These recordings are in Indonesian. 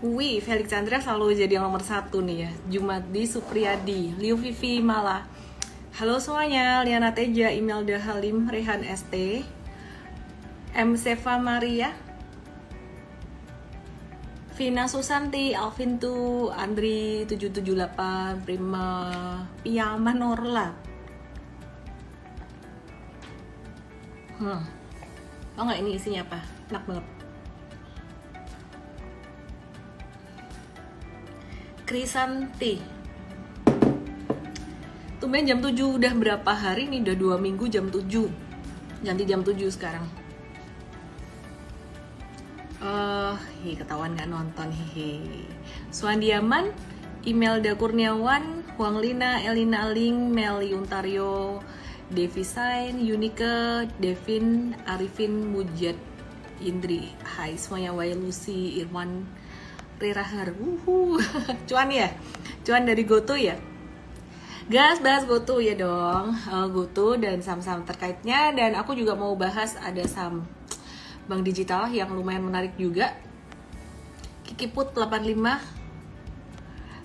Wih, Felix Chandra selalu jadi yang nomor 1 nih ya. Jumadi Supriyadi, Liu Vivi Mala. Halo semuanya, Liana Teja, Imelda Halim, Rehan ST, M. Seva Maria, Vina Susanti, Alvin Tu, Andri 778, Prima Piyama Norla. Tau nggak ini isinya apa? Enak banget. Krisanti. Tumben jam 7, udah berapa hari nih? Udah 2 minggu jam 7. Ganti jam 7 sekarang. Ketahuan nggak nonton, hehe. Suandiaman, Imelda Kurniawan, Huang Lina, Elina Ling, Meli Untario, Devi Sain, Yunike, Devin, Arifin, Mujad, Indri. Hai semuanya, Wai Lucy, Irwan, Rirahar, cuan ya, cuan dari GoTo ya. Gas, bahas GoTo ya dong, GoTo dan saham-saham terkaitnya. Dan aku juga mau bahas ada saham bank digital yang lumayan menarik juga. Kikiput 85,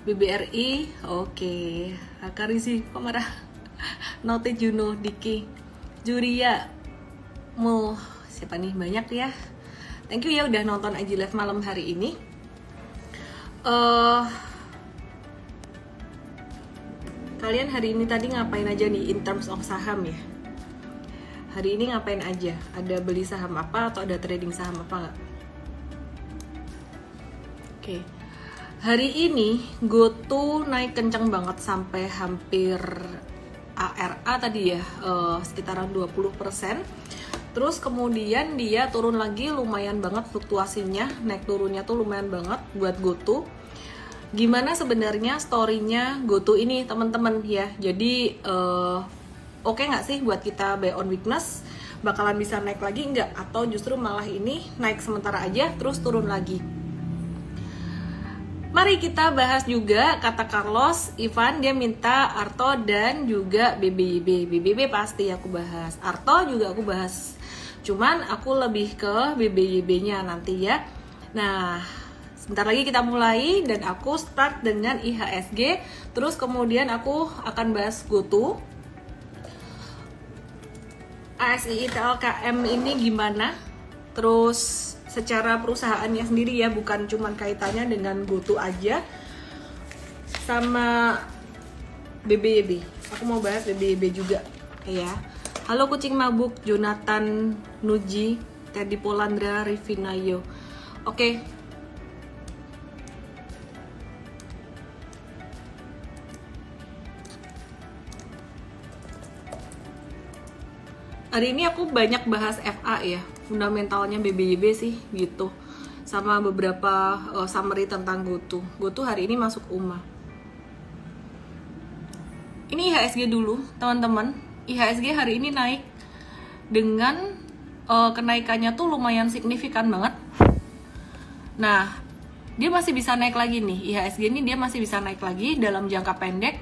BBRI, oke. Akarisi, kok marah? Note Juno, Diki, Juria, siapa nih, banyak ya. Thank you ya udah nonton IG Live malam hari ini. Kalian hari ini tadi ngapain aja nih in terms of saham ya? Hari ini ngapain aja? Ada beli saham apa atau ada trading saham apa nggak? Oke. Hari ini GoTo naik kenceng banget sampai hampir ARA tadi ya, sekitaran 20%. Terus kemudian dia turun lagi, lumayan banget fluktuasinya, naik turunnya tuh lumayan banget buat GoTo. Gimana sebenarnya story-nya GoTo ini teman-teman ya? Jadi oke nggak sih buat kita buy on weakness? Bakalan bisa naik lagi nggak? Atau justru malah ini naik sementara aja terus turun lagi? Mari kita bahas juga kata Carlos Ivan, dia minta Arto dan juga BBYB. BBYB pasti aku bahas, Arto juga aku bahas. Cuman aku lebih ke BBYB-nya nanti ya. Nah, sebentar lagi kita mulai dan aku start dengan IHSG. Terus kemudian aku akan bahas GoTo. ASI TLKM ini gimana? Terus secara perusahaannya sendiri ya, bukan cuman kaitannya dengan GoTo aja. Sama BBYB. Aku mau bahas BBYB juga ya. Halo kucing mabuk, Jonathan Nuji, Teddy Polandra, Rivinayo. Oke. Hari ini aku banyak bahas FA ya, fundamentalnya BBYB sih gitu. Sama beberapa summary tentang GoTo. GoTo hari ini masuk UMA. Ini IHSG dulu, teman-teman. IHSG hari ini naik dengan kenaikannya tuh lumayan signifikan banget. Nah, dia masih bisa naik lagi nih. IHSG ini dia masih bisa naik lagi dalam jangka pendek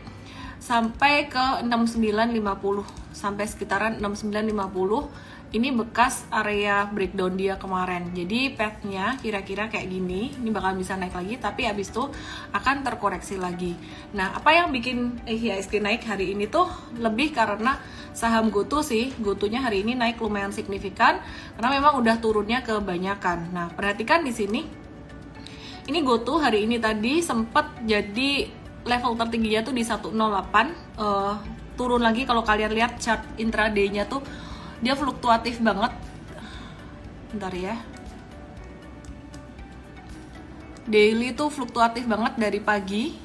sampai ke 6950, sampai sekitaran 6950. Ini bekas area breakdown dia kemarin. Jadi path-nya kira-kira kayak gini. Ini bakal bisa naik lagi, tapi abis itu akan terkoreksi lagi. Nah, apa yang bikin IHSG naik hari ini tuh lebih karena saham GoTo sih. GoTo-nya hari ini naik lumayan signifikan karena memang udah turunnya kebanyakan. Nah, perhatikan di sini. Ini GoTo hari ini tadi sempat jadi level tertingginya tuh di 108. Turun lagi kalau kalian lihat chart intraday-nya tuh dia fluktuatif banget. Bentar ya. Daily tuh fluktuatif banget dari pagi.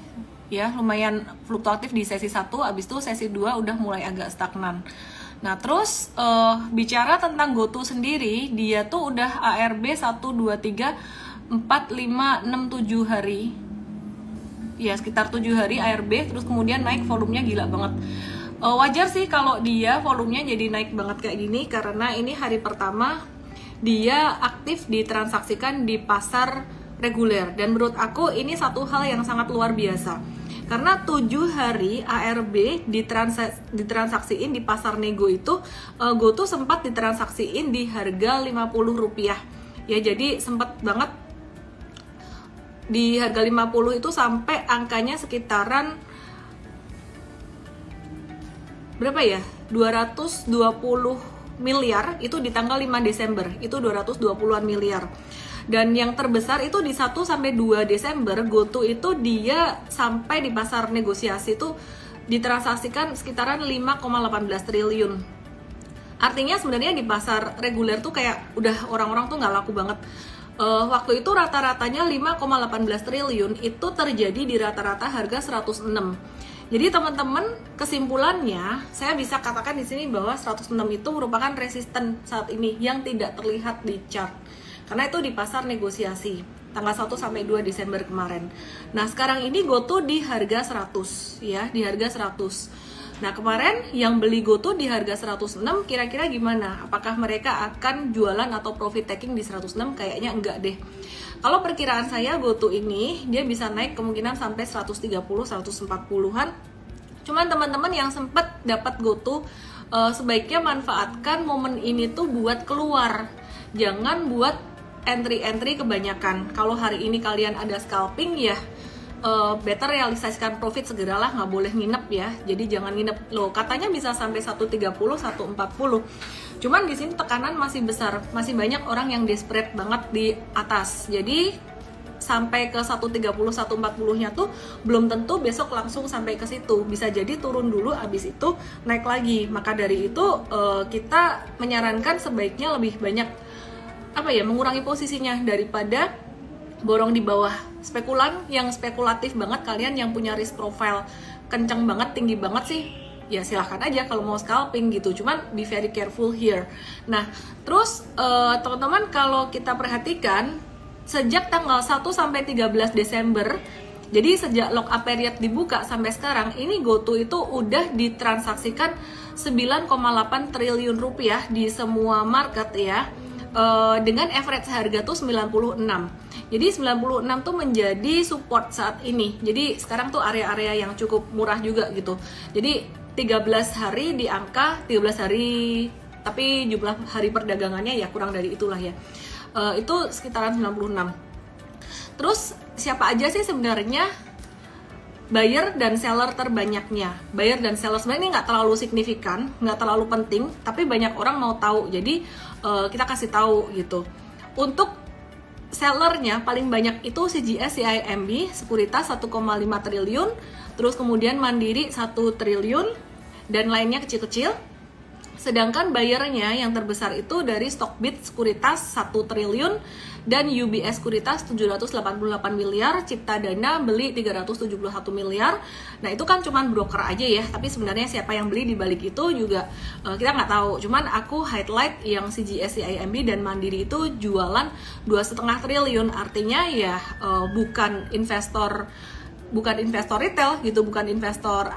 Ya, lumayan fluktuatif di sesi 1, abis itu sesi 2 udah mulai agak stagnan. Nah, terus bicara tentang GoTo sendiri, dia tuh udah ARB 1, 2, 3, 4, 5, 6, 7 hari. Ya, sekitar 7 hari ARB, terus kemudian naik volumenya gila banget. Wajar sih kalau dia volumenya jadi naik banget kayak gini, karena ini hari pertama dia aktif ditransaksikan di pasar reguler. Dan menurut aku ini satu hal yang sangat luar biasa, karena 7 hari ARB ditransaksiin di pasar nego itu. GoTo sempat ditransaksiin di harga Rp50 ya, jadi sempat banget di harga 50 itu sampai angkanya sekitaran berapa ya? 220 miliar itu di tanggal 5 Desember. Itu 220-an miliar. Dan yang terbesar itu di 1 sampai 2 Desember, GoTo itu dia sampai di pasar negosiasi itu ditransaksikan sekitaran 5,18 triliun. Artinya sebenarnya di pasar reguler tuh kayak udah orang-orang tuh nggak laku banget. Waktu itu rata-ratanya 5,18 triliun itu terjadi di rata-rata harga 106. Jadi teman-teman, kesimpulannya saya bisa katakan di sini bahwa 106 itu merupakan resisten saat ini yang tidak terlihat di chart. Karena itu di pasar negosiasi tanggal 1 sampai 2 Desember kemarin. Nah, sekarang ini GoTo di harga 100 ya, di harga 100. Nah, kemarin yang beli GoTo di harga 106 kira-kira gimana? Apakah mereka akan jualan atau profit taking di 106? Kayaknya enggak deh. Kalau perkiraan saya GoTo ini dia bisa naik kemungkinan sampai 130-140-an. Cuman teman-teman yang sempat dapat GoTo sebaiknya manfaatkan momen ini tuh buat keluar. Jangan buat entry-entry kebanyakan. Kalau hari ini kalian ada scalping ya better realisasikan profit segeralah, nggak boleh nginep ya. Jadi jangan nginep. Loh, katanya bisa sampai 130, 140. Cuman di sini tekanan masih besar, masih banyak orang yang desperate banget di atas. Jadi sampai ke 130, 140-nya tuh belum tentu besok langsung sampai ke situ. Bisa jadi turun dulu, abis itu naik lagi. Maka dari itu kita menyarankan sebaiknya lebih banyak mengurangi posisinya daripada borong di bawah. Spekulan yang spekulatif banget, kalian yang punya risk profile kenceng banget, tinggi banget sih, ya silahkan aja kalau mau scalping gitu. Cuman be very careful here. Nah, terus teman-teman kalau kita perhatikan sejak tanggal 1 sampai 13 Desember, jadi sejak lock up period dibuka sampai sekarang, ini GoTo itu udah ditransaksikan 9,8 triliun rupiah di semua market ya. Dengan average harga tuh 96. Jadi 96 tuh menjadi support saat ini. Jadi sekarang tuh area-area yang cukup murah juga gitu. Jadi 13 hari di angka 13 hari, tapi jumlah hari perdagangannya ya kurang dari itulah ya. Itu sekitaran 96. Terus siapa aja sih sebenarnya buyer dan seller terbanyaknya? Buyer dan seller sebenarnya ini nggak terlalu signifikan, nggak terlalu penting, tapi banyak orang mau tahu. Jadi kita kasih tahu gitu. Untuk sellernya paling banyak itu CGS CIMB Sekuritas 1,5 triliun, terus kemudian Mandiri 1 triliun, dan lainnya kecil-kecil. Sedangkan buyernya yang terbesar itu dari Stockbit Sekuritas 1 triliun, dan UBS Sekuritas 788 miliar, Cipta Dana beli 371 miliar. Nah itu kan cuman broker aja ya, tapi sebenarnya siapa yang beli di balik itu juga kita nggak tahu. Cuman aku highlight yang CGS, CIMB dan Mandiri itu jualan 2,5 triliun, artinya ya bukan investor retail gitu, bukan investor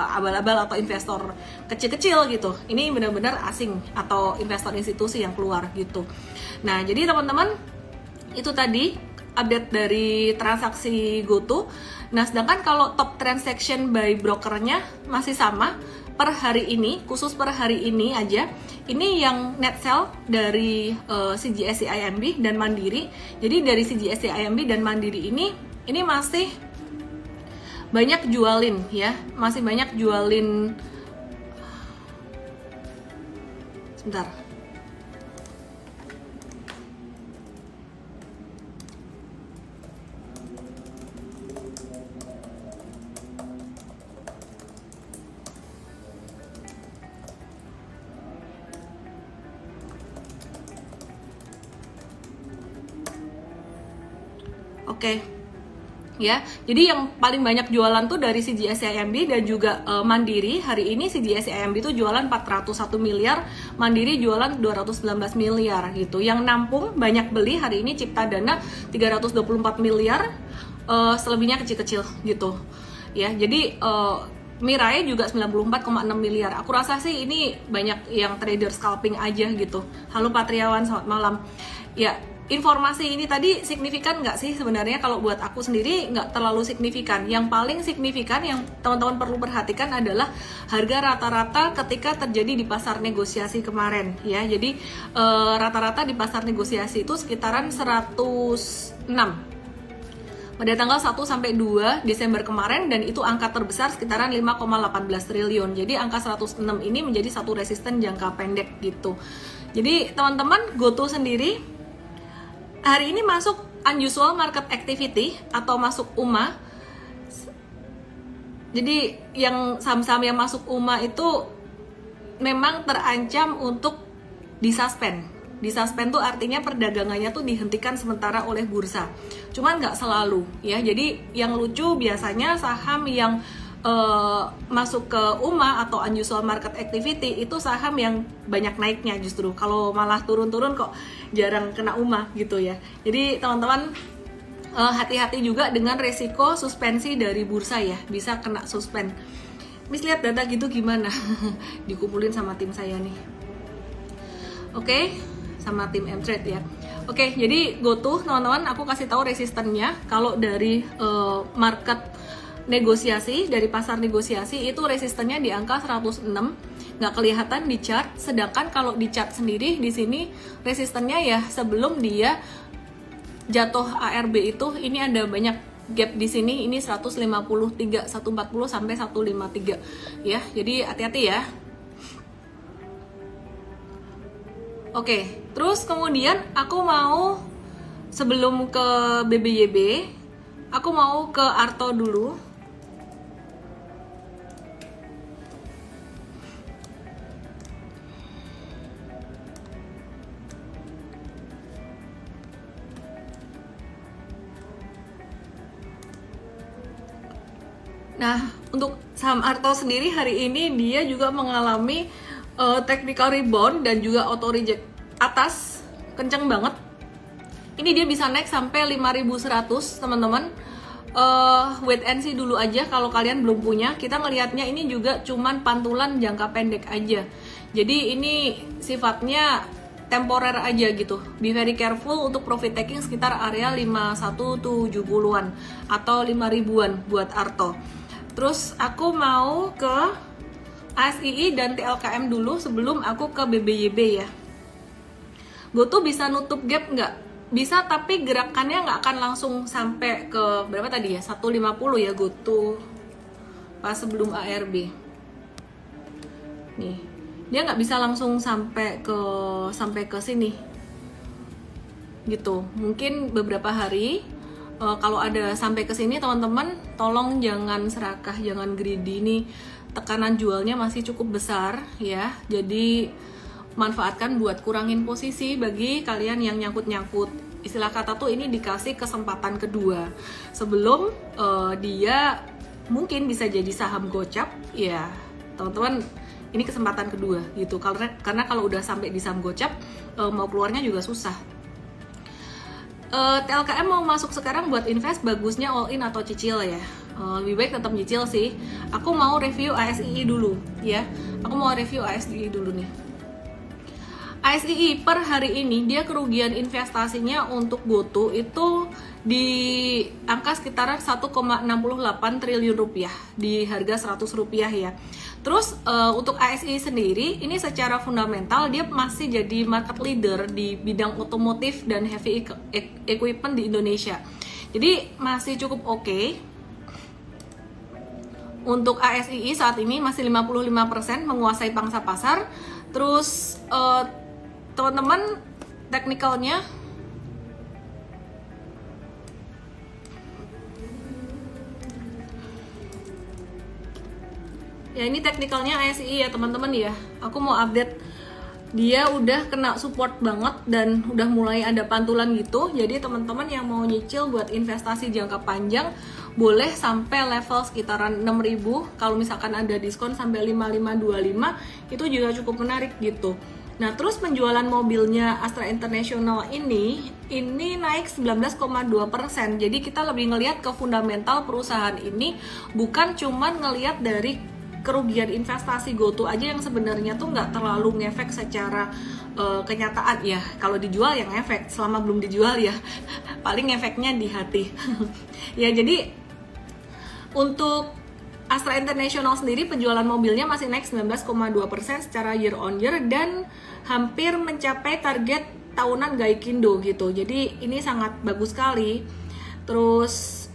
abal-abal atau investor kecil-kecil gitu. Ini benar-benar asing atau investor institusi yang keluar gitu. Nah, jadi teman-teman itu tadi update dari transaksi GoTo. Nah, sedangkan kalau top transaction by brokernya masih sama per hari ini, khusus per hari ini aja. Ini yang net sell dari CGS CIMB dan Mandiri. Jadi dari CGS CIMB dan Mandiri ini masih banyak jualin ya, masih banyak jualin. Sebentar. Oke. Ya, jadi yang paling banyak jualan tuh dari CGS CIMB dan juga Mandiri. Hari ini CGS CIMB tuh jualan 401 miliar, Mandiri jualan 219 miliar gitu. Yang nampung banyak beli hari ini Cipta Dana 324 miliar, selebihnya kecil-kecil gitu. Ya, jadi Mirai juga 94,6 miliar. Aku rasa sih ini banyak yang trader scalping aja gitu. Halo Patriawan, selamat malam. Ya, informasi ini tadi signifikan nggak sih? Sebenarnya kalau buat aku sendiri nggak terlalu signifikan. Yang paling signifikan yang teman-teman perlu perhatikan adalah harga rata-rata ketika terjadi di pasar negosiasi kemarin ya. Jadi rata-rata di pasar negosiasi itu sekitaran 106 pada tanggal 1 sampai 2 Desember kemarin, dan itu angka terbesar sekitaran 5,18 triliun. Jadi angka 106 ini menjadi satu resisten jangka pendek gitu. Jadi teman-teman, GoTo sendiri hari ini masuk unusual market activity atau masuk UMA. Jadi yang saham-saham yang masuk UMA itu memang terancam untuk disuspend. Disuspend tuh artinya perdagangannya tuh dihentikan sementara oleh bursa. Cuman nggak selalu ya. Jadi yang lucu biasanya saham yang masuk ke UMA atau unusual market activity itu saham yang banyak naiknya justru. Kalau malah turun-turun kok jarang kena UMA gitu ya. Jadi teman-teman hati-hati juga dengan resiko suspensi dari bursa ya. Bisa kena suspend. Miss lihat data gitu gimana? Dikumpulin sama tim saya nih. Oke. Sama tim M-Trade ya. Oke, jadi GoTo teman-teman, aku kasih tahu resistennya. Kalau dari market negosiasi, dari pasar negosiasi itu resistennya di angka 106, nggak kelihatan di chart. Sedangkan kalau di chart sendiri di sini resistennya ya sebelum dia jatuh ARB itu, ini ada banyak gap di sini. Ini 153, 140 sampai 153 ya. Jadi hati-hati ya. Oke, terus kemudian aku mau sebelum ke BBYB, aku mau ke Arto dulu. Nah, untuk saham Arto sendiri hari ini dia juga mengalami technical rebound dan juga auto reject atas kenceng banget. Ini dia bisa naik sampai 5.100 teman-teman. Wait and see dulu aja kalau kalian belum punya. Kita ngelihatnya ini juga cuman pantulan jangka pendek aja. Jadi ini sifatnya temporer aja gitu. Be very careful untuk profit taking sekitar area 5170-an atau 5.000-an buat Arto. Terus aku mau ke ASII dan TLKM dulu sebelum aku ke BBYB ya. GoTo bisa nutup gap nggak? Bisa, tapi gerakannya nggak akan langsung sampai ke berapa tadi ya? 150 ya GoTo pas sebelum ARB. Nih, dia nggak bisa langsung sampai ke sini. Gitu. Mungkin beberapa hari. Kalau ada sampai ke sini teman-teman, tolong jangan serakah, jangan greedy nih. Tekanan jualnya masih cukup besar ya, jadi manfaatkan buat kurangin posisi bagi kalian yang nyangkut-nyangkut. Istilah kata tuh ini dikasih kesempatan kedua sebelum dia mungkin bisa jadi saham gocap ya teman-teman. Ini kesempatan kedua gitu, karena kalau udah sampai di saham gocap mau keluarnya juga susah. TLKM mau masuk sekarang buat invest, bagusnya all in atau cicil ya? Lebih baik tetap nyicil sih. Aku mau review ASII dulu ya. Aku mau review ASII dulu nih. ASII per hari ini dia kerugian investasinya untuk GoTo itu di angka sekitar 1,68 triliun rupiah di harga 100 rupiah ya. Terus untuk ASI sendiri ini secara fundamental dia masih jadi market leader di bidang otomotif dan heavy equipment di Indonesia. Jadi masih cukup oke. Untuk ASII saat ini masih 55% menguasai pangsa pasar. Terus teman-teman teknikalnya ya, ini teknikalnya ASI ya teman-teman ya. Aku mau update, dia udah kena support banget dan udah mulai ada pantulan gitu. Jadi teman-teman yang mau nyicil buat investasi jangka panjang boleh sampai level sekitaran 6.000. Kalau misalkan ada diskon sampai 5525 itu juga cukup menarik gitu. Nah, terus penjualan mobilnya Astra International ini naik 19,2%. Jadi kita lebih ngelihat ke fundamental perusahaan ini, bukan cuman ngelihat dari kerugian investasi GoTo aja yang sebenarnya tuh nggak terlalu ngefek secara kenyataan ya. Kalau dijual yang efek, selama belum dijual ya paling efeknya di hati. Ya, jadi untuk Astra International sendiri penjualan mobilnya masih naik 19,2% secara year on year dan hampir mencapai target tahunan Gaikindo gitu. Jadi ini sangat bagus sekali. Terus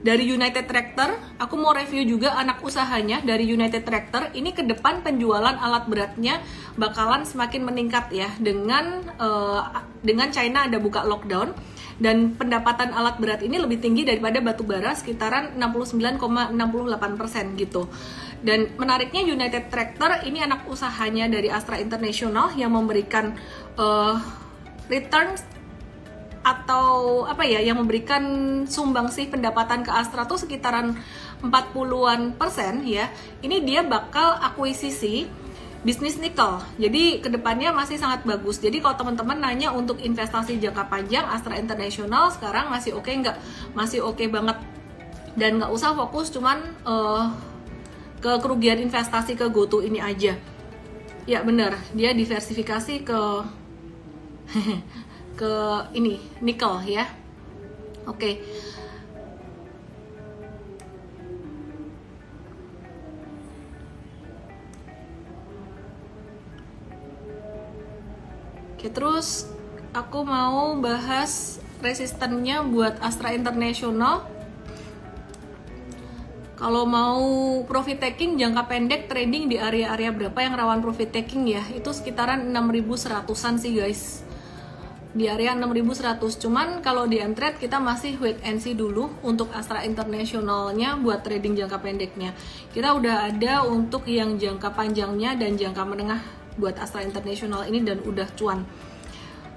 Dari United Tractor, aku mau review juga anak usahanya dari United Tractor. Ini ke depan penjualan alat beratnya bakalan semakin meningkat ya, dengan China ada buka lockdown, dan pendapatan alat berat ini lebih tinggi daripada batu bara, sekitaran 69,68% gitu. Dan menariknya United Tractor ini anak usahanya dari Astra International yang memberikan returns atau apa ya, yang memberikan sumbangsih pendapatan ke Astra tuh sekitaran 40-an% ya. Ini dia bakal akuisisi bisnis nikel. Jadi kedepannya masih sangat bagus. Jadi kalau teman-teman nanya untuk investasi jangka panjang, Astra International sekarang masih oke nggak? Masih oke banget. Dan nggak usah fokus cuman ke kerugian investasi ke GoTo ini aja. Ya bener, dia diversifikasi ke ke ini nikel ya. Oke. Oke, terus aku mau bahas resistennya buat Astra International. Kalau mau profit taking jangka pendek trading di area-area berapa yang rawan profit taking ya? Itu sekitaran 6.100-an sih guys. Di area 6.100. Cuman kalau di Entred kita masih wait and see dulu untuk Astra Internationalnya buat trading jangka pendeknya. Kita udah ada untuk yang jangka panjangnya dan jangka menengah buat Astra International ini dan udah cuan.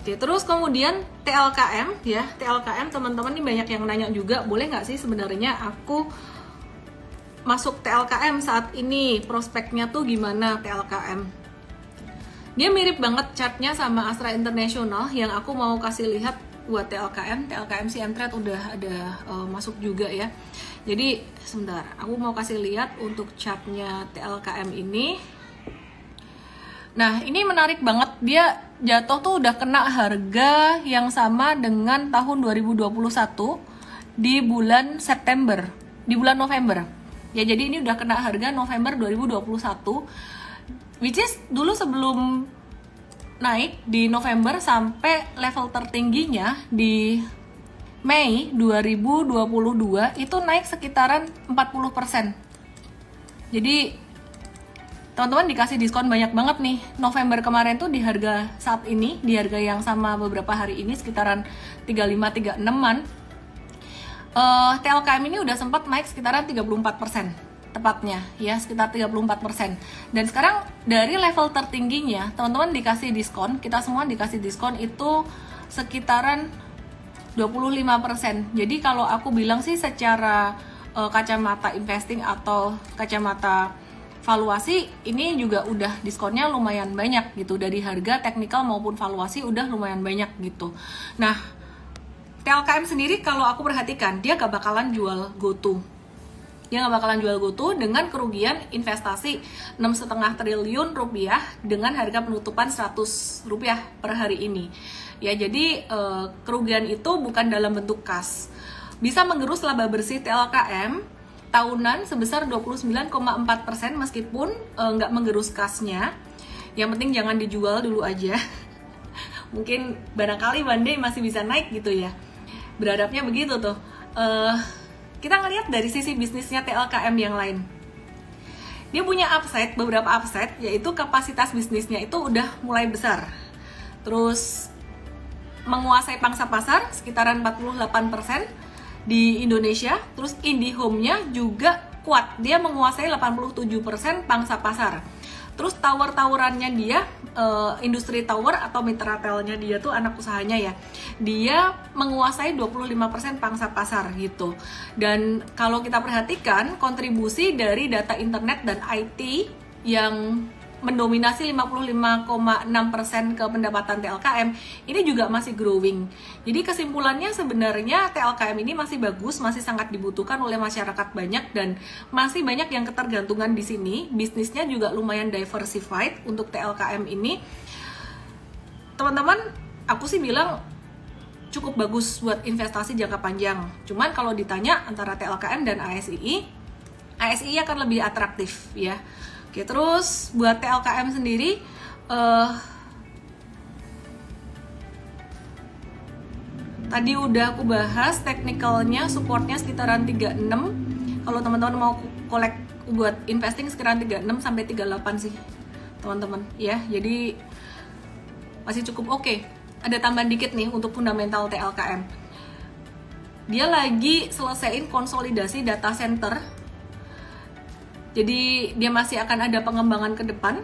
Oke, terus kemudian TLKM ya. TLKM teman-teman ini banyak yang nanya juga, boleh nggak sih sebenarnya aku masuk TLKM saat ini, prospeknya tuh gimana TLKM? Dia mirip banget chartnya sama Astra International. Yang aku mau kasih lihat buat TLKM si Entred udah ada masuk juga ya. Jadi sebentar, aku mau kasih lihat untuk chartnya TLKM ini. Nah ini menarik banget, dia jatuh tuh udah kena harga yang sama dengan tahun 2021 di bulan September, di bulan November. Ya jadi ini udah kena harga November 2021. Which is dulu sebelum naik di November sampai level tertingginya di Mei 2022 itu naik sekitaran 40%. Jadi teman-teman dikasih diskon banyak banget nih. November kemarin tuh di harga saat ini, di harga yang sama beberapa hari ini sekitaran 35-36an. TLKM ini udah sempat naik sekitaran 34%. Tepatnya ya, sekitar 34%. Dan sekarang dari level tertingginya teman-teman dikasih diskon, kita semua dikasih diskon itu sekitaran 25%. Jadi kalau aku bilang sih secara kacamata investing atau kacamata valuasi, ini juga udah diskonnya lumayan banyak gitu. Dari harga teknikal maupun valuasi udah lumayan banyak gitu. Nah TLKM sendiri kalau aku perhatikan, dia gak bakalan jual GoTo. Dia nggak bakalan jual GoTo dengan kerugian investasi 6,5 triliun rupiah dengan harga penutupan 100 rupiah per hari ini. Ya jadi kerugian itu bukan dalam bentuk kas. Bisa mengerus laba bersih TLKM tahunan sebesar 29,4% meskipun nggak mengerus kasnya. Yang penting jangan dijual dulu aja. Mungkin barangkali one day masih bisa naik gitu ya. Berharapnya begitu tuh. Kita ngelihat dari sisi bisnisnya TLKM yang lain. Dia punya upside, beberapa upside, yaitu kapasitas bisnisnya itu udah mulai besar. Terus menguasai pangsa pasar sekitaran 48% di Indonesia. Terus IndiHome-nya juga kuat, dia menguasai 87% pangsa pasar. Terus tower-towerannya dia, industri tower atau mitra telnya dia tuh anak usahanya ya, dia menguasai 25% pangsa pasar gitu. Dan kalau kita perhatikan kontribusi dari data internet dan IT yang mendominasi 55,6% ke pendapatan TLKM ini juga masih growing. Jadi kesimpulannya sebenarnya TLKM ini masih bagus, masih sangat dibutuhkan oleh masyarakat banyak dan masih banyak yang ketergantungan di sini. Bisnisnya juga lumayan diversified untuk TLKM ini. Teman-teman, aku sih bilang cukup bagus buat investasi jangka panjang. Cuman kalau ditanya antara TLKM dan ASII akan lebih atraktif ya. Oke, terus buat TLKM sendiri tadi udah aku bahas technicalnya, supportnya sekitaran 36. Kalau teman-teman mau collect buat investing sekitaran 36 sampai 38 sih teman-teman ya. Jadi masih cukup oke. Ada tambahan dikit nih untuk fundamental TLKM. Dia lagi selesaiin konsolidasi data center. Jadi dia masih akan ada pengembangan ke depan.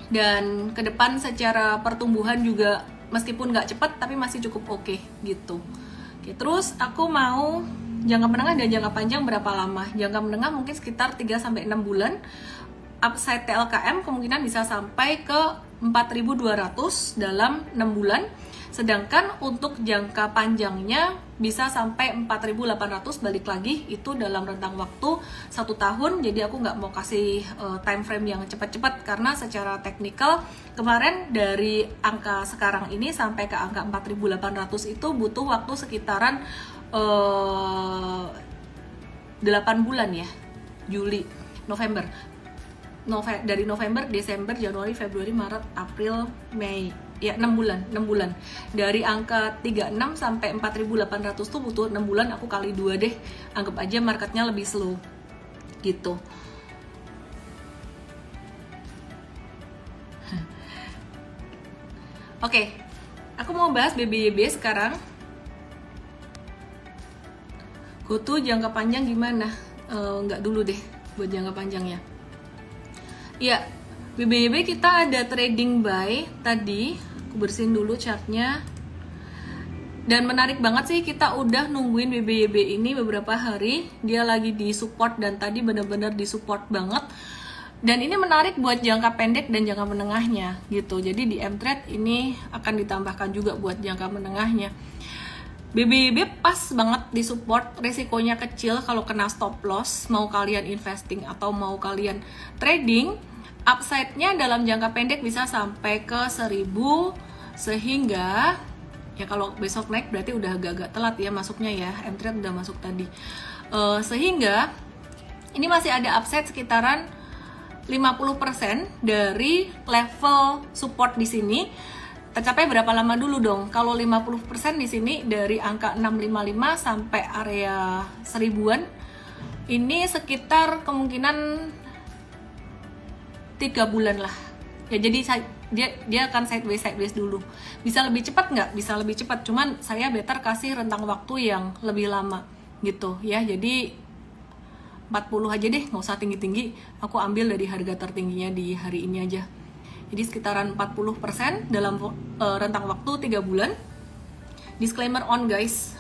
Dan ke depan secara pertumbuhan juga meskipun nggak cepat tapi masih cukup oke gitu. Oke, terus aku mau jangka menengah dan jangka panjang berapa lama? Jangka menengah mungkin sekitar 3-6 bulan. Upside TLKM kemungkinan bisa sampai ke 4.200 dalam 6 bulan. Sedangkan untuk jangka panjangnya bisa sampai 4.800, balik lagi itu dalam rentang waktu 1 tahun. Jadi aku nggak mau kasih time frame yang cepat-cepat karena secara teknikal kemarin dari angka sekarang ini sampai ke angka 4.800 itu butuh waktu sekitaran 8 bulan ya. Juli, November. Dari November, Desember, Januari, Februari, Maret, April, Mei. Ya 6 bulan. Dari angka 36 sampai 4.800 tuh butuh 6 bulan, aku kali 2 deh. Anggap aja marketnya lebih slow gitu. Oke, aku mau bahas BBYB sekarang. Goto jangka panjang gimana? Nggak dulu deh buat jangka panjangnya. Ya, BBYB kita ada trading buy tadi, aku bersihin dulu chartnya. Dan menarik banget sih, kita udah nungguin BBYB ini beberapa hari. Dia lagi di support dan tadi bener-bener di support banget. Dan ini menarik buat jangka pendek dan jangka menengahnya gitu. Jadi di M-Trade ini akan ditambahkan juga buat jangka menengahnya. BBYB pas banget di support, resikonya kecil kalau kena stop loss, mau kalian investing atau mau kalian trading. Upside-nya dalam jangka pendek bisa sampai ke 1000, sehingga ya kalau besok naik berarti udah agak-agak telat ya masuknya ya. M-Trade udah masuk tadi. Sehingga ini masih ada upside sekitaran 50% dari level support di sini. Tercapai berapa lama dulu dong? Kalau 50% di sini dari angka 655 sampai area 1000-an, ini sekitar kemungkinan 3 bulan lah ya. Jadi dia akan sideways dulu. Bisa lebih cepat nggak? Bisa lebih cepat, cuman saya better kasih rentang waktu yang lebih lama gitu ya. Jadi 40 aja deh, nggak usah tinggi-tinggi. Aku ambil dari harga tertingginya di hari ini aja. Jadi sekitaran 40% dalam rentang waktu 3 bulan. Disclaimer on guys.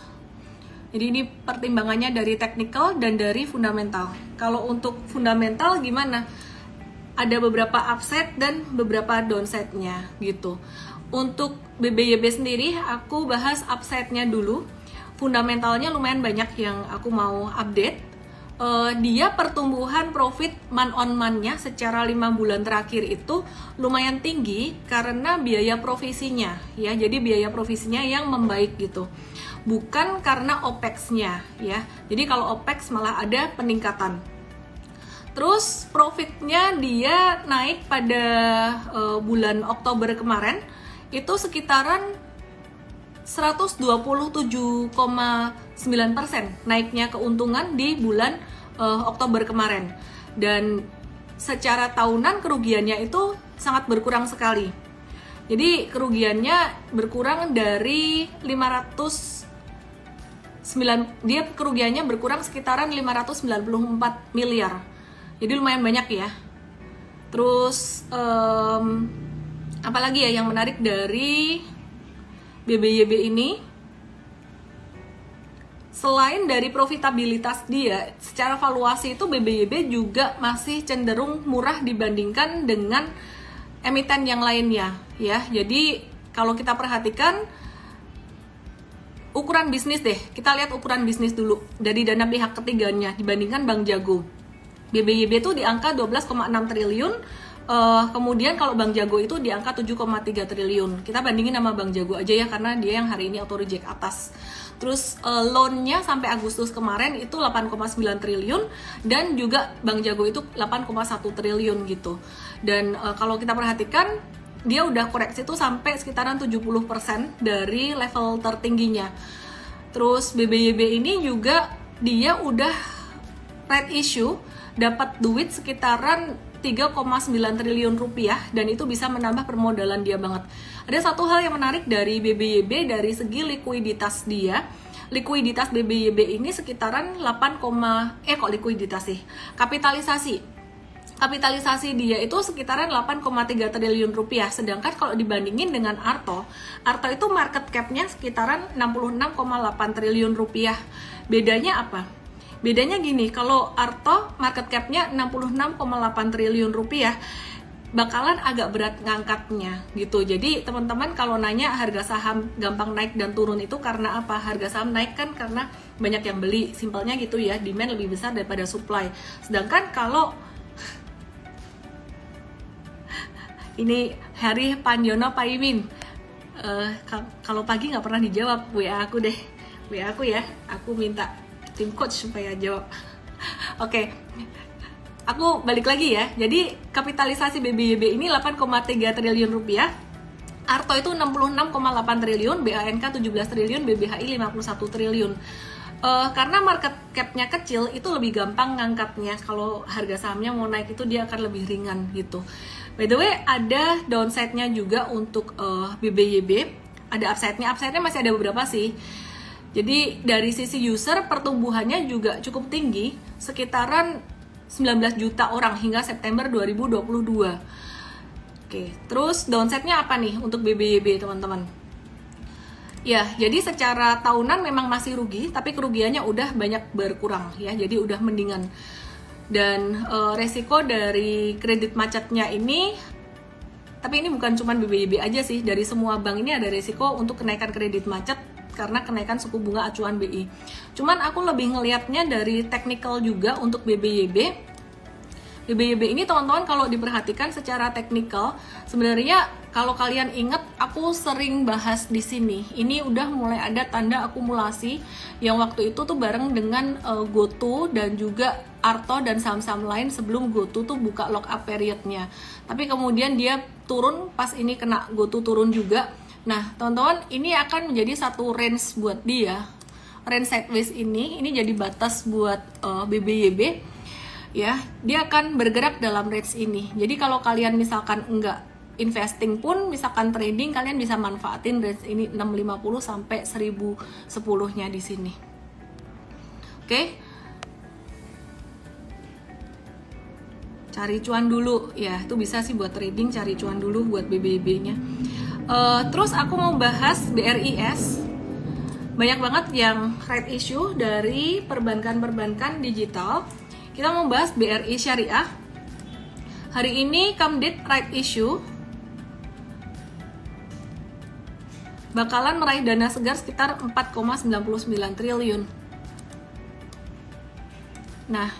Jadi ini pertimbangannya dari technical dan dari fundamental. Kalau untuk fundamental gimana? Ada beberapa upside dan beberapa downside-nya gitu. Untuk BBYB sendiri aku bahas upside-nya dulu. Fundamentalnya lumayan banyak yang aku mau update. Dia pertumbuhan profit month on month-nya secara 5 bulan terakhir itu lumayan tinggi karena biaya provisinya ya. Jadi biaya provisinya yang membaik gitu. Bukan karena OPEX-nya ya. Jadi kalau OPEX malah ada peningkatan. Terus profitnya dia naik pada bulan Oktober kemarin itu sekitaran 127,9% naiknya keuntungan di bulan Oktober kemarin. Dan secara tahunan kerugiannya itu sangat berkurang sekali. Jadi kerugiannya berkurang dari dia kerugiannya berkurang sekitaran 594 miliar. Jadi lumayan banyak ya. Terus apalagi ya yang menarik dari BBYB ini? Selain dari profitabilitas dia, secara valuasi itu BBYB juga masih cenderung murah dibandingkan dengan emiten yang lainnya ya. Jadi kalau kita perhatikan ukuran bisnis deh, kita lihat ukuran bisnis dulu dari dana pihak ketiganya dibandingkan Bank Jago. BBYB itu di angka 12,6 triliun, kemudian kalau Bank Jago itu di angka 7,3 triliun. Kita bandingin sama Bank Jago aja ya, karena dia yang hari ini auto reject atas. Terus loan-nya sampai Agustus kemarin itu 8,9 triliun, dan juga Bank Jago itu 8,1 triliun gitu. Dan kalau kita perhatikan dia udah koreksi tuh sampai sekitaran 70% dari level tertingginya. Terus BBYB ini juga dia udah right issue, dapat duit sekitaran 3,9 triliun rupiah, dan itu bisa menambah permodalan dia banget. Ada satu hal yang menarik dari BBYB dari segi likuiditas dia. Likuiditas BBYB ini sekitaran kapitalisasi dia itu sekitaran 8,3 triliun rupiah. Sedangkan kalau dibandingin dengan Arto itu market cap-nya sekitaran 66,8 triliun rupiah. Bedanya apa? Bedanya gini, kalau Arto market cap-nya 66,8 triliun rupiah, bakalan agak berat ngangkatnya gitu. Jadi teman-teman kalau nanya harga saham gampang naik dan turun itu karena apa? Harga saham naik kan karena banyak yang beli, simpelnya gitu ya, demand lebih besar daripada supply. Sedangkan kalau ini Hari Pandyono Paimin, kalau pagi nggak pernah dijawab, WA aku deh, WA aku ya, aku minta tim coach supaya jawab. Oke. Aku balik lagi ya, jadi kapitalisasi BBYB ini 8,3 triliun rupiah, Arto itu 66,8 triliun, BANK 17 triliun, BBHI 51 triliun. Karena market cap-nya kecil, itu lebih gampang ngangkatnya. Kalau harga sahamnya mau naik itu dia akan lebih ringan gitu. By the way, ada downside-nya juga untuk BBYB, ada upside-nya masih ada beberapa sih. Jadi dari sisi user, pertumbuhannya juga cukup tinggi, sekitaran 19 juta orang hingga September 2022. Oke, terus downside-nya apa nih untuk BBYB teman-teman? Ya, jadi secara tahunan memang masih rugi, tapi kerugiannya udah banyak berkurang ya, jadi udah mendingan. Dan resiko dari kredit macetnya ini, tapi ini bukan cuma BBYB aja sih, dari semua bank ini ada resiko untuk kenaikan kredit macet karena kenaikan suku bunga acuan BI. Cuman aku lebih ngelihatnya dari technical juga untuk BBYB. BBYB ini teman-teman kalau diperhatikan secara technical, sebenarnya kalau kalian ingat aku sering bahas di sini. Ini udah mulai ada tanda akumulasi yang waktu itu tuh bareng dengan GoTo dan juga Arto dan saham-saham lain sebelum GoTo tuh buka lock up periodnya. Tapi kemudian dia turun pas ini kena GoTo turun juga. Nah, teman-teman, ini akan menjadi satu range buat dia. Range sideways ini jadi batas buat BBYB. Ya, dia akan bergerak dalam range ini. Jadi kalau kalian misalkan enggak investing pun, misalkan trading, kalian bisa manfaatin range ini 650 sampai 1010-nya di sini. Oke. Cari cuan dulu. Ya, itu bisa sih buat trading, cari cuan dulu buat BBYB-nya. Terus aku mau bahas BRIS. Banyak banget yang right issue dari perbankan-perbankan digital. Kita mau bahas BRI Syariah. Hari ini come date right issue bakalan meraih dana segar sekitar 4,99 triliun. Nah,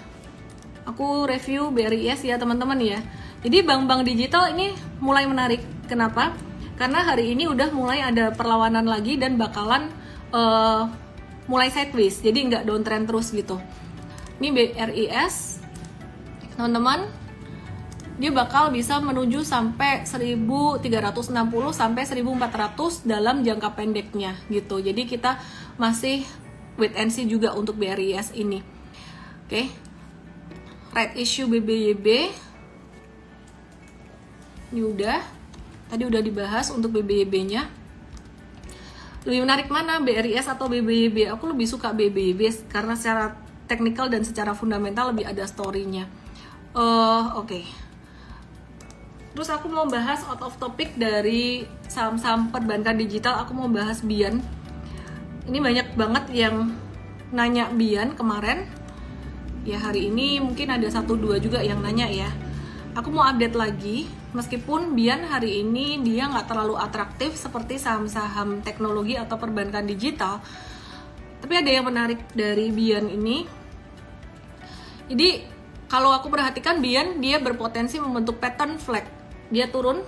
aku review BRIS ya teman-teman ya. Jadi bank-bank digital ini mulai menarik. Kenapa? Karena hari ini udah mulai ada perlawanan lagi dan bakalan mulai sideways, jadi nggak downtrend terus gitu. Ini BRIS, teman-teman, dia bakal bisa menuju sampai 1360 sampai 1400 dalam jangka pendeknya gitu. Jadi kita masih wait and see juga untuk BRIS ini. Oke. Right issue BBYB ini udah. Tadi udah dibahas untuk BBYB-nya. Lebih menarik mana, BRIS atau BBYB? Aku lebih suka BBYB karena secara teknikal dan secara fundamental lebih ada story-nya. Oke. Terus aku mau bahas out of topic dari saham-saham perbankan digital. Aku mau bahas BIAN. Ini banyak banget yang nanya BIAN kemarin. Ya hari ini mungkin ada 1-2 juga yang nanya ya. Aku mau update lagi. Meskipun BIAN hari ini dia nggak terlalu atraktif seperti saham-saham teknologi atau perbankan digital, tapi ada yang menarik dari BIAN ini. Jadi kalau aku perhatikan BIAN dia berpotensi membentuk pattern flag. Dia turun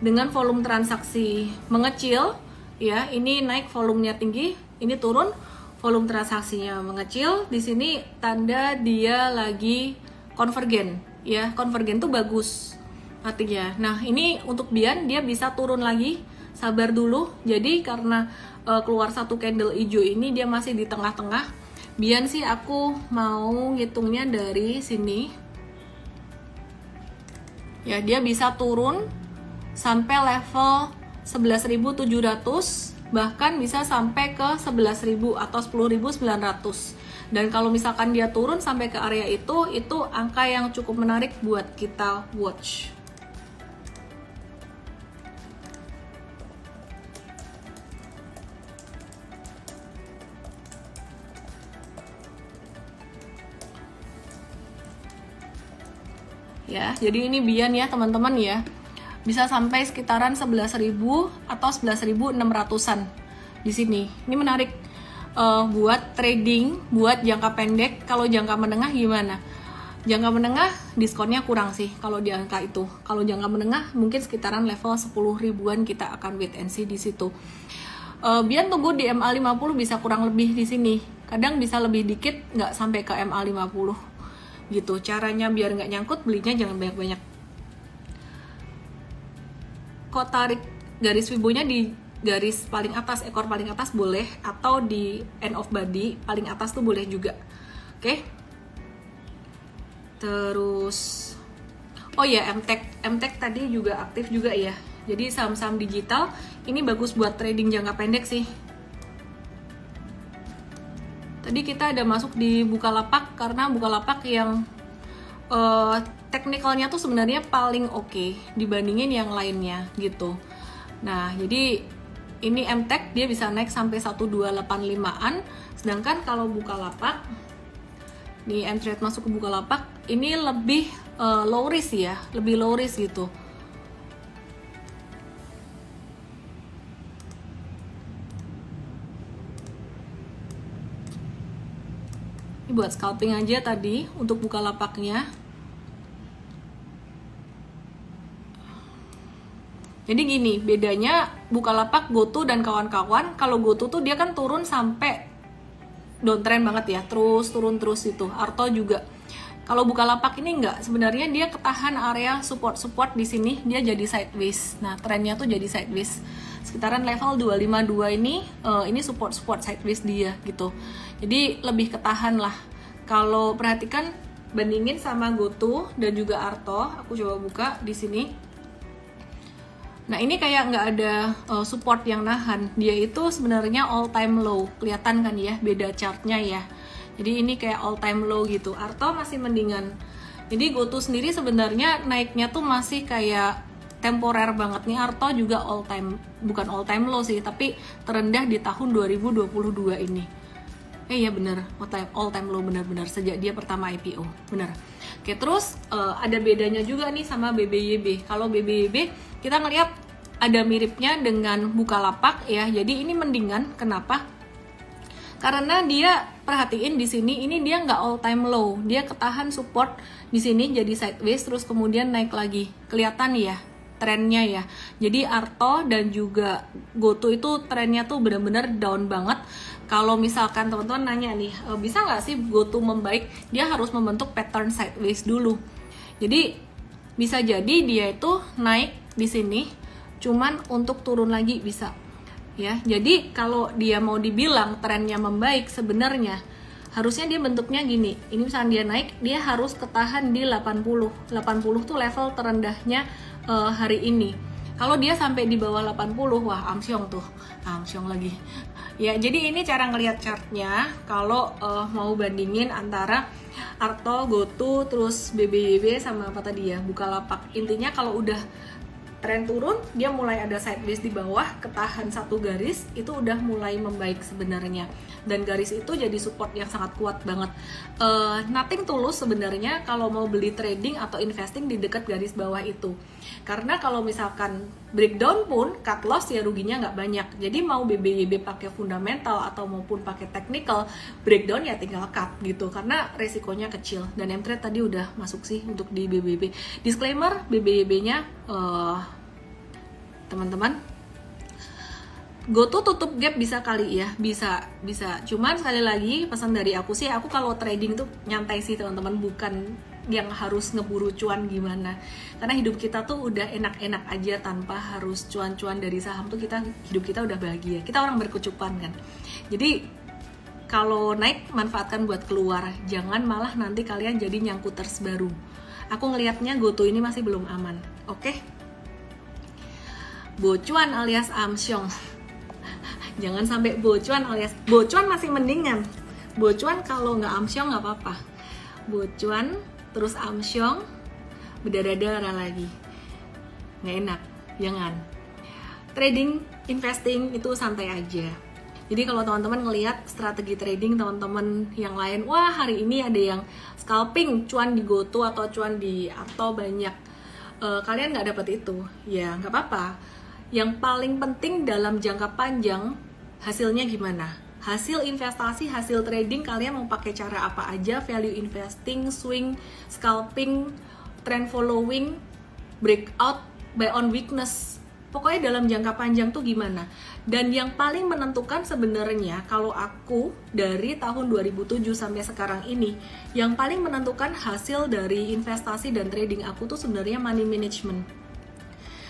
dengan volume transaksi mengecil, ya ini naik volumenya tinggi, ini turun volume transaksinya mengecil. Di sini tanda dia lagi konvergen. Ya, konvergen tuh bagus. artinya. Nah ini untuk Bian dia bisa turun lagi, sabar dulu. Jadi karena keluar satu candle hijau ini dia masih di tengah-tengah. Bian sih aku mau ngitungnya dari sini. Ya dia bisa turun sampai level 11.700, bahkan bisa sampai ke 11.000 atau 10.900. Dan kalau misalkan dia turun sampai ke area itu angka yang cukup menarik buat kita watch. Ya, jadi ini Bian ya teman-teman ya. Bisa sampai sekitaran 11.000 atau 11.600-an di sini. Ini menarik buat trading, buat jangka pendek. Kalau jangka menengah gimana? Jangka menengah diskonnya kurang sih kalau di angka itu. Kalau jangka menengah mungkin sekitaran level 10 ribuan kita akan wait and see di situ. Bian tunggu di MA50 bisa kurang lebih di sini. Kadang bisa lebih dikit, nggak sampai ke MA50 gitu. Caranya biar nggak nyangkut, belinya jangan banyak-banyak. Kok tarik garis Fibo-nya di garis paling atas, ekor paling atas boleh, atau di end of body paling atas tuh boleh juga. Oke. Terus oh ya, MTech tadi juga aktif juga ya. Jadi saham-saham digital ini bagus buat trading jangka pendek sih. Tadi kita ada masuk di Bukalapak karena Bukalapak yang teknikalnya tuh sebenarnya paling oke dibandingin yang lainnya gitu. Nah, jadi ini MTech dia bisa naik sampai 1285-an, sedangkan kalau Bukalapak nih M-Trade masuk ke Bukalapak ini lebih low risk ya, lebih low risk gitu. Ini buat scalping aja tadi untuk Bukalapaknya. Jadi gini, bedanya Bukalapak, GoTo dan kawan-kawan. Kalau GoTo tuh dia kan turun sampai downtrend banget ya, terus turun terus itu. Arto juga. Kalau Bukalapak ini enggak, sebenarnya dia ketahan area support di sini, dia jadi sideways. Nah, trennya tuh jadi sideways. Sekitaran level 252 ini support sideways dia gitu. Jadi lebih ketahan lah. Kalau perhatikan bandingin sama GoTo dan juga Arto, aku coba buka di sini. Nah ini kayak nggak ada support yang nahan. Dia itu sebenarnya all time low, kelihatan kan ya beda chartnya ya. Jadi ini kayak all time low gitu. Arto masih mendingan. Jadi GoTo sendiri sebenarnya naiknya tuh masih kayak temporer banget nih. Arto juga all time, bukan all time low sih, tapi terendah di tahun 2022 ini. Iya bener, all time low benar-benar sejak dia pertama IPO, bener. Oke, terus ada bedanya juga nih sama BBYB. Kalau BBYB kita ngeliat ada miripnya dengan Bukalapak ya. Jadi ini mendingan, kenapa? Karena dia perhatiin di sini ini dia nggak all time low, dia ketahan support di sini jadi sideways terus kemudian naik lagi. Kelihatan ya trennya ya. Jadi Arto dan juga GoTo itu trennya tuh benar-benar down banget. Kalau misalkan teman-teman nanya nih, bisa nggak sih GoTo membaik? Dia harus membentuk pattern sideways dulu. Jadi bisa jadi dia itu naik di sini, cuman untuk turun lagi bisa. Ya, jadi kalau dia mau dibilang trennya membaik, sebenarnya harusnya dia bentuknya gini. Ini misalnya dia naik, dia harus ketahan di 80. 80 tuh level terendahnya hari ini. Kalau dia sampai di bawah 80, wah amsyong tuh, amsyong lagi. Ya, jadi ini cara ngelihat chartnya. Kalau mau bandingin antara Arto, GoTo, terus BBYB sama apa tadi ya, Bukalapak. Intinya kalau udah tren turun, dia mulai ada sideways di bawah, ketahan satu garis, itu udah mulai membaik sebenarnya. Dan garis itu jadi support yang sangat kuat banget. Nothing tulus sebenarnya kalau mau beli trading atau investing di dekat garis bawah itu. Karena kalau misalkan breakdown pun cut loss ya ruginya nggak banyak. Jadi mau BBYB pakai fundamental atau maupun pakai technical, breakdown ya tinggal cut gitu. Karena resikonya kecil. Dan M-Trade tadi udah masuk sih untuk di BBYB. Disclaimer, BBYB-nya teman-teman, GoTo tutup gap bisa kali ya, bisa. Cuman sekali lagi pesan dari aku sih, aku kalau trading tuh nyantai sih teman-teman, bukan yang harus ngeburu cuan gimana. Karena hidup kita tuh udah enak-enak aja tanpa harus cuan-cuan dari saham tuh hidup kita udah bahagia. Kita orang berkecupan kan. Jadi kalau naik manfaatkan buat keluar, jangan malah nanti kalian jadi nyangkuters baru. Aku ngelihatnya GoTo ini masih belum aman. Oke? Bocuan alias amsyong. Jangan sampai bocuan alias bocuan masih mendingan. Bocuan kalau nggak amsyong nggak apa-apa. Bocuan terus amsyong berdarah-darah lagi. Nggak enak. Jangan. Trading, investing itu santai aja. Jadi kalau teman-teman ngelihat strategi trading teman-teman yang lain, wah hari ini ada yang scalping cuan di GoTo atau cuan di Arto banyak, kalian nggak dapat itu, ya nggak apa-apa. Yang paling penting dalam jangka panjang hasilnya gimana? Hasil investasi, hasil trading kalian mau pakai cara apa aja, value investing, swing, scalping, trend following, breakout, buy on weakness. Pokoknya dalam jangka panjang tuh gimana. Dan yang paling menentukan sebenarnya kalau aku dari tahun 2007 sampai sekarang ini, yang paling menentukan hasil dari investasi dan trading aku tuh sebenarnya money management.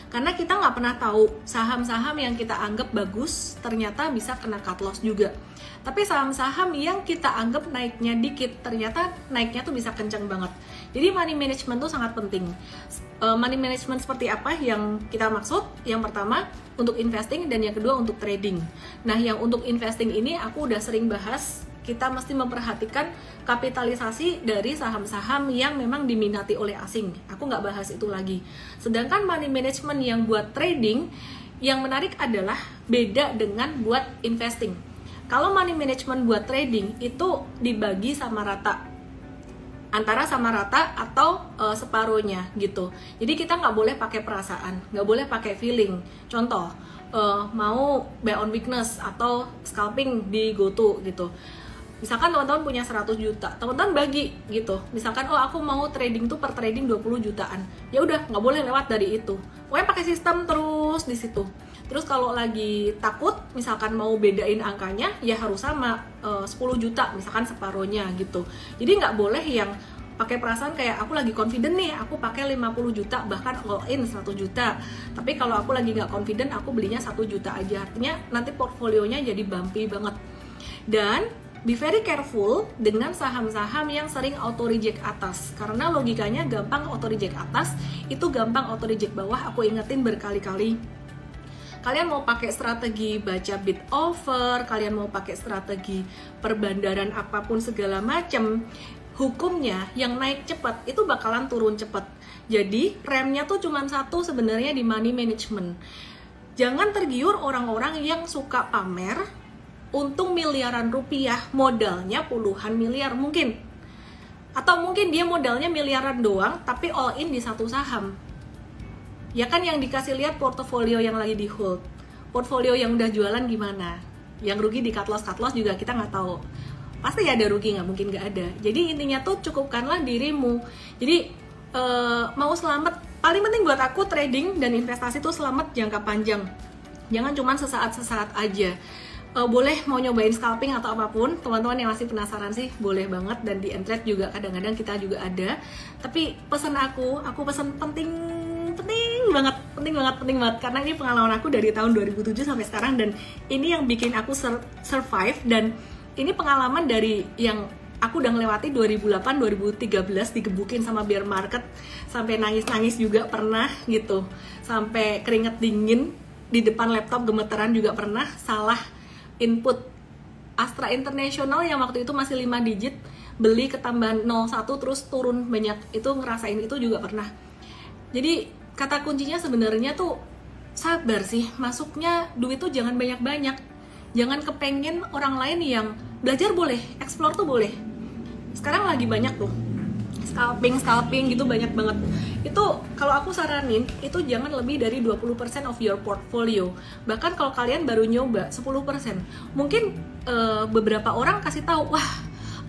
Karena kita nggak pernah tahu saham-saham yang kita anggap bagus ternyata bisa kena cut loss juga. Tapi saham-saham yang kita anggap naiknya dikit ternyata naiknya tuh bisa kencang banget. Jadi money management tuh sangat penting. Money management seperti apa yang kita maksud? Yang pertama untuk investing dan yang kedua untuk trading. Nah yang untuk investing ini aku udah sering bahas. Kita mesti memperhatikan kapitalisasi dari saham-saham yang memang diminati oleh asing. Aku nggak bahas itu lagi. Sedangkan money management yang buat trading, yang menarik adalah beda dengan buat investing. Kalau money management buat trading itu dibagi sama rata, antara sama rata atau separuhnya gitu. Jadi kita nggak boleh pakai perasaan, nggak boleh pakai feeling. Contoh, mau buy on weakness atau scalping di GoTo gitu. Misalkan teman-teman punya 100 juta, teman-teman bagi gitu. Misalkan aku mau trading tuh per trading 20 jutaan. Ya udah, nggak boleh lewat dari itu. Pokoknya pakai sistem terus di situ. Terus kalau lagi takut, misalkan mau bedain angkanya, ya harus sama 10 juta, misalkan separohnya gitu. Jadi nggak boleh yang pakai perasaan kayak aku lagi confident nih, aku pakai 50 juta, bahkan all in 100 juta. Tapi kalau aku lagi nggak confident, aku belinya 1 juta aja. Artinya nanti portfolionya jadi bumpy banget. Dan be very careful dengan saham-saham yang sering auto reject atas, karena logikanya gampang auto reject atas, itu gampang auto reject bawah. Aku ingetin berkali-kali. Kalian mau pakai strategi baca bid offer, kalian mau pakai strategi perbandaran apapun segala macam, hukumnya yang naik cepat itu bakalan turun cepat. Jadi remnya tuh cuma satu sebenarnya di money management. Jangan tergiur orang-orang yang suka pamer untung miliaran rupiah, modalnya puluhan miliar mungkin. Atau mungkin dia modalnya miliaran doang, tapi all in di satu saham. Ya kan yang dikasih lihat portofolio yang lagi di hold. Portfolio yang udah jualan gimana? Yang rugi di cut loss juga kita nggak tahu. Pasti ada rugi, nggak mungkin nggak ada. Jadi intinya tuh cukupkanlah dirimu. Jadi mau selamat, paling penting buat aku trading dan investasi tuh selamat jangka panjang. Jangan cuma sesaat-sesaat aja. Boleh mau nyobain scalping atau apapun, teman-teman yang masih penasaran sih boleh banget. Dan di Entret juga kadang-kadang kita juga ada. Tapi pesan aku pesan penting banget karena ini pengalaman aku dari tahun 2007 sampai sekarang, dan ini yang bikin aku survive. Dan ini pengalaman dari yang aku udah ngelewati 2008, 2013 digebukin sama bear market, sampai nangis-nangis juga pernah gitu, sampai keringet dingin di depan laptop gemeteran juga pernah, salah input Astra International yang waktu itu masih 5 digit, beli ketambahan 01 terus turun banyak, itu ngerasain itu juga pernah. Jadi kata kuncinya sebenarnya tuh sabar sih, masuknya duit tuh jangan banyak-banyak. Jangan kepengen orang lain yang belajar boleh, explore tuh boleh. Sekarang lagi banyak tuh scalping gitu, banyak banget. Itu kalau aku saranin itu jangan lebih dari 20% of your portfolio. Bahkan kalau kalian baru nyoba 10%. Mungkin beberapa orang kasih tahu, wah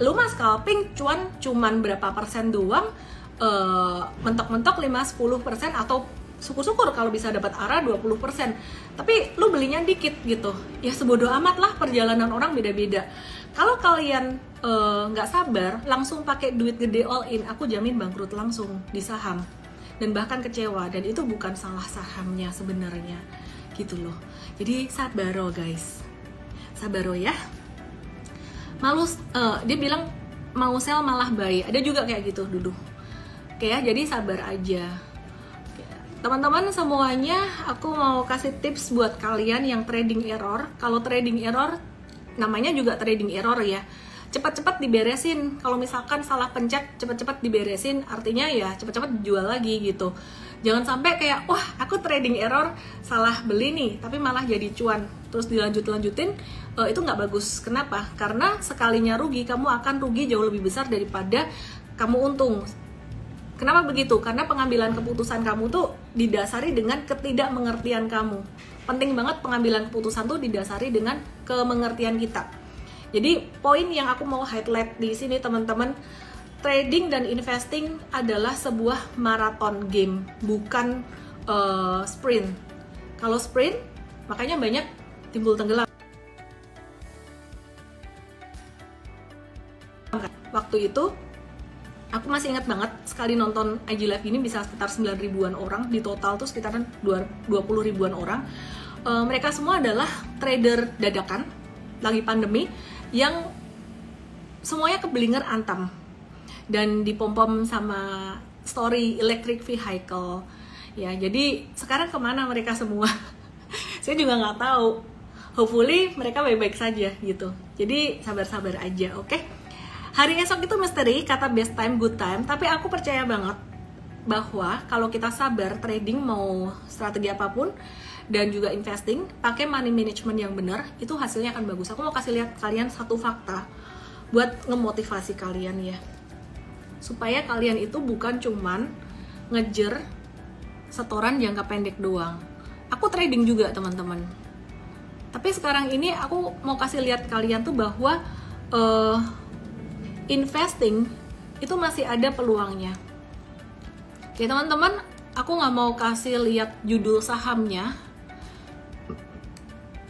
lu mah scalping cuman berapa persen doang, mentok-mentok 5-10%, atau syukur-syukur kalau bisa dapat arah 20%. Tapi lu belinya dikit gitu. Ya sebodoh amat lah, perjalanan orang beda-beda. Kalau kalian nggak sabar langsung pakai duit gede all in, aku jamin bangkrut langsung di saham dan bahkan kecewa, dan itu bukan salah sahamnya sebenarnya gitu loh. Jadi sabaro guys, sabaro ya. Dia bilang mau sell malah buy, ada juga kayak gitu dulu. Oke ya, jadi sabar aja teman-teman semuanya. Aku mau kasih tips buat kalian yang trading error. Kalau trading error, namanya juga trading error ya, cepat-cepat diberesin. Kalau misalkan salah pencet, cepat-cepat diberesin, artinya ya cepat-cepat dijual lagi gitu. Jangan sampai kayak, wah aku trading error, salah beli nih, tapi malah jadi cuan, terus dilanjutin, itu nggak bagus. Kenapa? Karena sekalinya rugi, kamu akan rugi jauh lebih besar daripada kamu untung. Kenapa begitu? Karena pengambilan keputusan kamu tuh didasari dengan ketidakmengertian kamu. Penting banget pengambilan keputusan tuh didasari dengan kemengertian kita. Jadi poin yang aku mau highlight di sini teman-teman, trading dan investing adalah sebuah marathon game, bukan sprint. Kalau sprint, makanya banyak timbul tenggelam. Waktu itu, aku masih ingat banget, sekali nonton IG Live ini bisa sekitar 9 ribuan orang, di total tuh sekitaran 20 ribuan orang. Mereka semua adalah trader dadakan, lagi pandemi, yang semuanya keblinger antam dan dipom-pom sama story electric vehicle ya. Jadi sekarang kemana mereka semua? Saya juga nggak tahu. Hopefully mereka baik-baik saja gitu. Jadi sabar-sabar aja, oke? Hari esok itu misteri, kata best time, good time. Tapi aku percaya banget bahwa kalau kita sabar trading, mau strategi apapun dan juga investing, pakai money management yang benar, itu hasilnya akan bagus. Aku mau kasih lihat kalian satu fakta buat ngemotivasi kalian ya, supaya kalian itu bukan cuman ngejar setoran jangka pendek doang. Aku trading juga teman-teman, tapi sekarang ini aku mau kasih lihat kalian tuh bahwa investing itu masih ada peluangnya. Oke teman-teman, aku nggak mau kasih lihat judul sahamnya.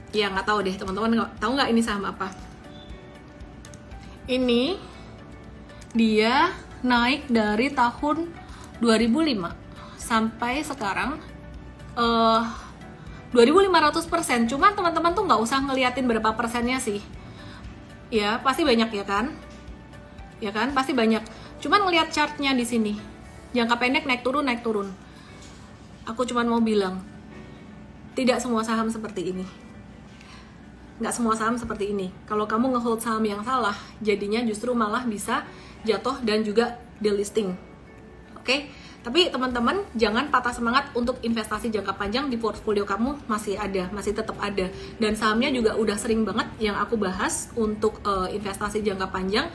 Ya nggak tahu deh teman-teman, tahu nggak ini saham apa? Ini dia naik dari tahun 2005 sampai sekarang 2500%. Cuman teman-teman tuh nggak usah ngeliatin berapa persennya sih. Ya pasti banyak ya kan? Ya kan pasti banyak. Cuman ngeliat chartnya di sini, jangka pendek naik turun. Aku cuman mau bilang, tidak semua saham seperti ini. Nggak semua saham seperti ini. Kalau kamu ngehold saham yang salah, jadinya justru malah bisa jatuh dan juga delisting. Oke? Tapi teman-teman jangan patah semangat untuk investasi jangka panjang. Di portfolio kamu masih ada, masih tetap ada. Dan sahamnya juga udah sering banget yang aku bahas untuk investasi jangka panjang.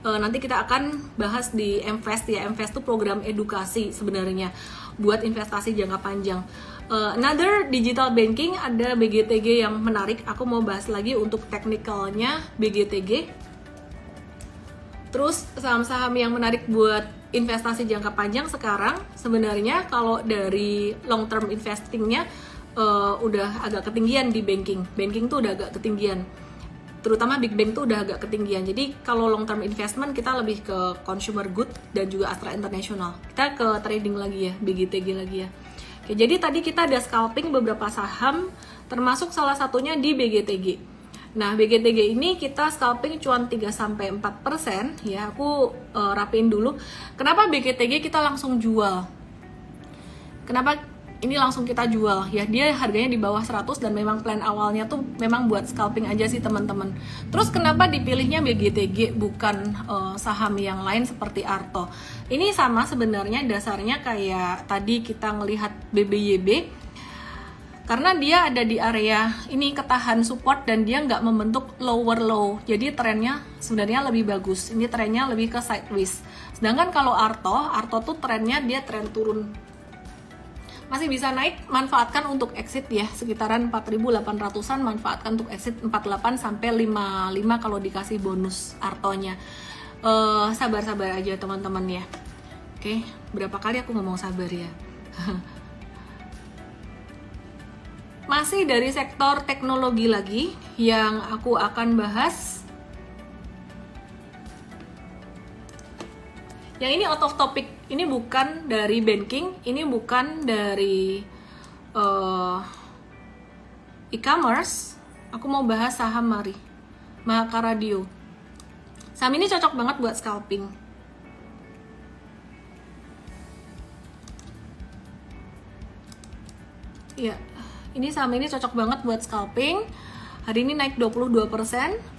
Nanti kita akan bahas di MVest ya. MVest itu program edukasi sebenarnya buat investasi jangka panjang. Another digital banking, ada BGTG yang menarik. Aku mau bahas lagi untuk technicalnya BGTG. Terus saham-saham yang menarik buat investasi jangka panjang sekarang sebenarnya kalau dari long term investingnya udah agak ketinggian di banking. Banking tuh udah agak ketinggian. Terutama big bank tuh udah agak ketinggian. Jadi kalau long term investment kita lebih ke consumer good dan juga Astra International. Kita ke trading lagi ya, BGTG lagi ya. Oke, jadi tadi kita ada scalping beberapa saham, termasuk salah satunya di BGTG. Nah, BGTG ini kita scalping cuan 3-4% ya. Aku rapiin dulu. Kenapa BGTG kita langsung jual? Kenapa ini langsung kita jual? Ya, dia harganya di bawah 100 dan memang plan awalnya tuh memang buat scalping aja sih, teman-teman. Terus kenapa dipilihnya BGTG bukan saham yang lain seperti Arto? Ini sama sebenarnya, dasarnya kayak tadi kita ngelihat BBYB. Karena dia ada di area ini ketahan support dan dia nggak membentuk lower low, jadi trennya sebenarnya lebih bagus. Ini trennya lebih ke sideways. Sedangkan kalau Arto tuh trennya dia tren turun. Masih bisa naik, manfaatkan untuk exit ya, sekitaran 4.800-an, manfaatkan untuk exit 48 sampai 55 kalau dikasih bonus Artonya. Sabar-sabar aja teman-teman ya. Oke, berapa kali aku ngomong sabar ya. Masih dari sektor teknologi lagi yang aku akan bahas. Yang ini out of topic, ini bukan dari banking, ini bukan dari e-commerce. Aku mau bahas saham Mari, Mahaka Radio. Saham ini cocok banget buat scalping. Ya, ini saham ini cocok banget buat scalping. Hari ini naik 22%.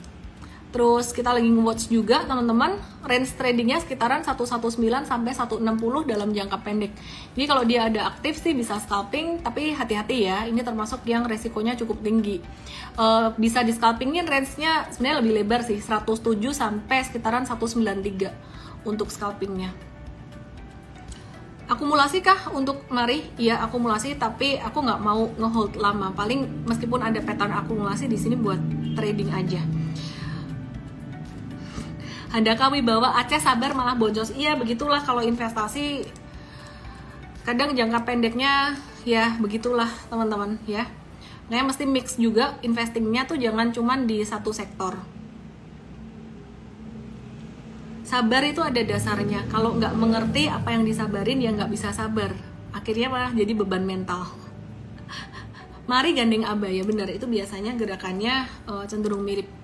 Terus kita lagi nge-watch juga teman-teman, range tradingnya sekitaran 119 sampai 160 dalam jangka pendek. Jadi kalau dia ada aktif sih bisa scalping, tapi hati-hati ya, ini termasuk yang resikonya cukup tinggi. Bisa di scalpingin range-nya sebenarnya lebih lebar sih, 107 sampai sekitaran 193 untuk scalpingnya. Akumulasi kah untuk Mari? Iya akumulasi, tapi aku nggak mau ngehold lama. Paling meskipun ada pattern akumulasi di sini buat trading aja. Handaka Wibawa, Aceh sabar malah boncos. Iya begitulah kalau investasi, kadang jangka pendeknya ya begitulah teman-teman ya. Nah mesti mix juga investingnya tuh, jangan cuman di satu sektor. Sabar itu ada dasarnya. Kalau nggak mengerti apa yang disabarin ya nggak bisa sabar. Akhirnya malah jadi beban mental. Mari gandeng Aba, ya benar, itu biasanya gerakannya cenderung mirip.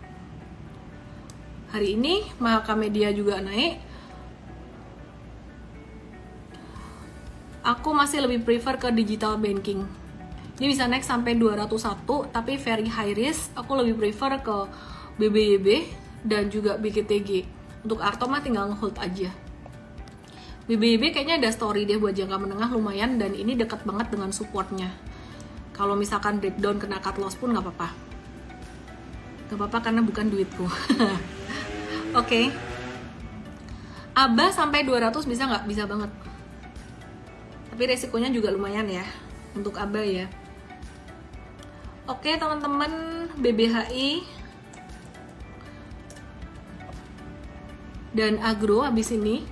Hari ini Mahaka Media juga naik. Aku masih lebih prefer ke digital banking. Ini bisa naik sampai 201, tapi very high risk. Aku lebih prefer ke BBYB dan juga BKTG. Untuk Arto mah tinggal nge-hold aja. BBYB kayaknya ada story deh buat jangka menengah lumayan, dan ini dekat banget dengan supportnya. Kalau misalkan breakdown kena cut loss pun nggak apa-apa. Nggak apa-apa karena bukan duitku. Oke. Aba sampai 200 bisa nggak? Bisa banget. Tapi resikonya juga lumayan ya untuk Aba ya. Oke teman-teman, BBHI dan Agro habis ini.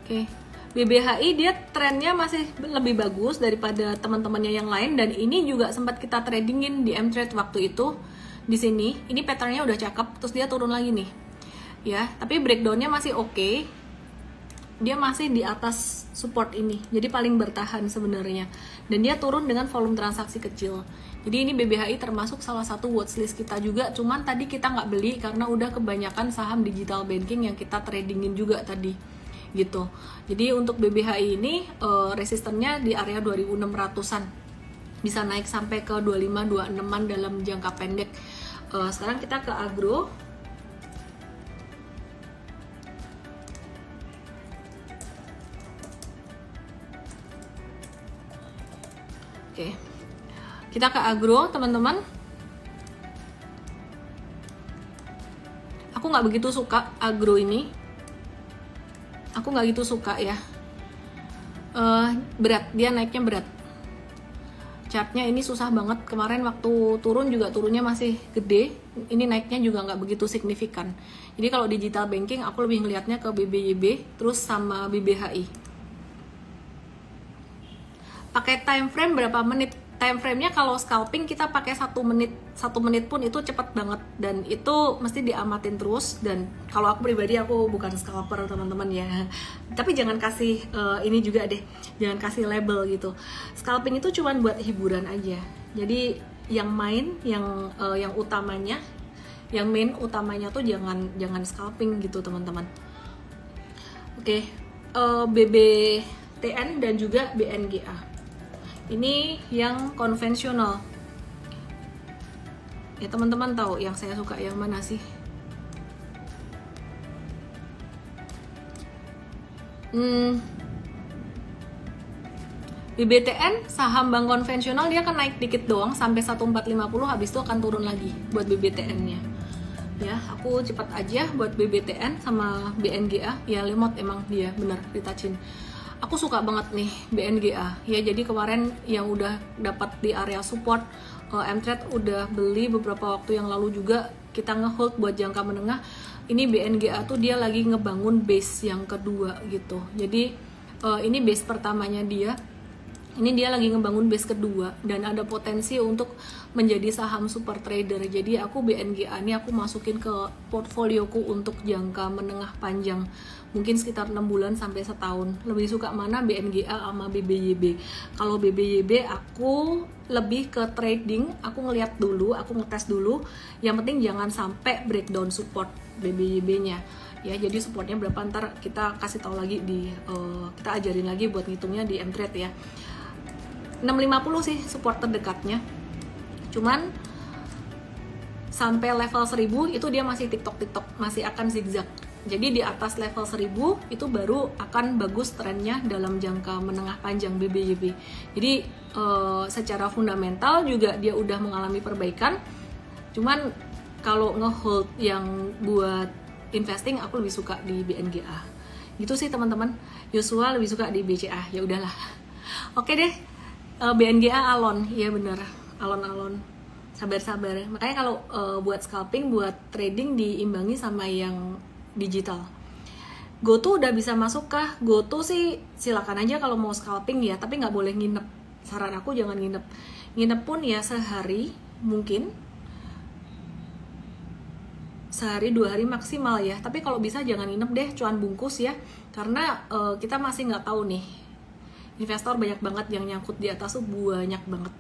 Oke. BBHI dia trennya masih lebih bagus daripada teman-temannya yang lain, dan ini juga sempat kita tradingin di M-Trade waktu itu. Di sini ini patternnya udah cakep, terus dia turun lagi nih ya, tapi breakdownnya masih oke. Dia masih di atas support ini, jadi paling bertahan sebenarnya, dan dia turun dengan volume transaksi kecil. Jadi ini BBHI termasuk salah satu watchlist kita juga, cuman tadi kita nggak beli karena udah kebanyakan saham digital banking yang kita tradingin juga tadi gitu. Jadi untuk BBHI ini resistennya di area 2600-an, bisa naik sampai ke 25-26an dalam jangka pendek. Sekarang kita ke Agro. Oke, kita ke Agro teman-teman. Aku nggak begitu suka Agro ini. Aku nggak gitu suka ya. Berat, dia naiknya berat. Chartnya ini susah banget. Kemarin waktu turun juga turunnya masih gede. Ini naiknya juga nggak begitu signifikan. Jadi kalau digital banking aku lebih ngelihatnya ke BBYB terus sama BBHI. Pakai time frame berapa menit? Time frame-nya kalau scalping kita pakai 1 menit. 1 menit pun itu cepet banget, dan itu mesti diamatin terus. Dan kalau aku pribadi, aku bukan scalper teman-teman ya, tapi jangan kasih ini juga deh, jangan kasih label gitu. Scalping itu cuman buat hiburan aja. Jadi yang main, yang utamanya, yang main utamanya tuh jangan scalping gitu teman-teman. Oke, BBTN dan juga BNGA. Ini yang konvensional. Ya teman-teman tahu yang saya suka yang mana sih? BBTN saham bank konvensional dia akan naik dikit doang sampai 1450, habis itu akan turun lagi buat BBTN-nya. Ya, aku cepat aja buat BBTN sama BNGA. Ya lemot emang dia bener ditouchin. Aku suka banget nih BNGA ya. Jadi kemarin yang udah dapat di area support, M-Trade udah beli beberapa waktu yang lalu juga, kita nge-hold buat jangka menengah. Ini BNGA tuh dia lagi ngebangun base yang kedua gitu. Jadi ini base pertamanya dia Ini dia lagi ngebangun base kedua dan ada potensi untuk menjadi saham super trader. Jadi aku BNGA ini aku masukin ke portfolioku untuk jangka menengah panjang, mungkin sekitar 6 bulan sampai setahun. Lebih suka mana BNGA sama BBYB. Kalau BBYB aku lebih ke trading, aku ngeliat dulu, aku ngetes dulu. Yang penting jangan sampai breakdown support BBYB-nya. Ya, jadi supportnya berapa ntar kita kasih tahu lagi kita ajarin lagi buat ngitungnya di mTrade ya. 650 sih support terdekatnya. Cuman sampai level 1000 itu dia masih tiktok, masih akan zigzag. Jadi di atas level 1000 itu baru akan bagus trennya dalam jangka menengah panjang BBYB. Jadi secara fundamental juga dia udah mengalami perbaikan. Cuman kalau ngehold yang buat investing aku lebih suka di BNGA. Gitu sih teman-teman. Yosua lebih suka di BCA. Ya udahlah. Oke deh. BNGA alon, iya bener, alon-alon, sabar-sabar. Makanya kalau buat scalping, buat trading diimbangi sama yang digital. GoTo udah bisa masuk kah? GoTo sih silakan aja kalau mau scalping ya, tapi nggak boleh nginep. Saran aku jangan nginep. Nginep pun ya sehari mungkin, sehari 2 hari maksimal ya. Tapi kalau bisa jangan nginep deh, cuan bungkus ya, karena kita masih nggak tahu nih. Investor banyak banget yang nyangkut di atas tuh, banyak banget.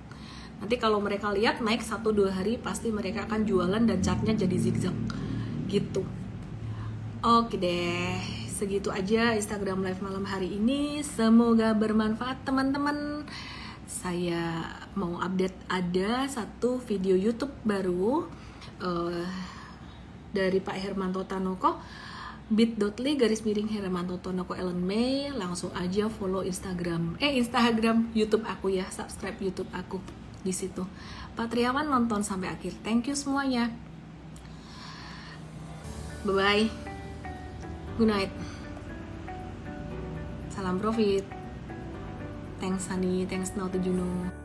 Nanti kalau mereka lihat naik 1-2 hari pasti mereka akan jualan dan chartnya jadi zigzag gitu. Oke deh, segitu aja Instagram live malam hari ini. Semoga bermanfaat teman-teman. Saya mau update ada satu video YouTube baru dari Pak Hermanto Tanoko, bit.ly/Hermanto Tanoko Ellen May. Langsung aja follow Instagram YouTube aku ya, subscribe YouTube aku di situ. Pak Triawan nonton sampai akhir. Thank you semuanya. Bye bye. Good night. Salam profit. Thanks Sunny, thanks Nautu Juno.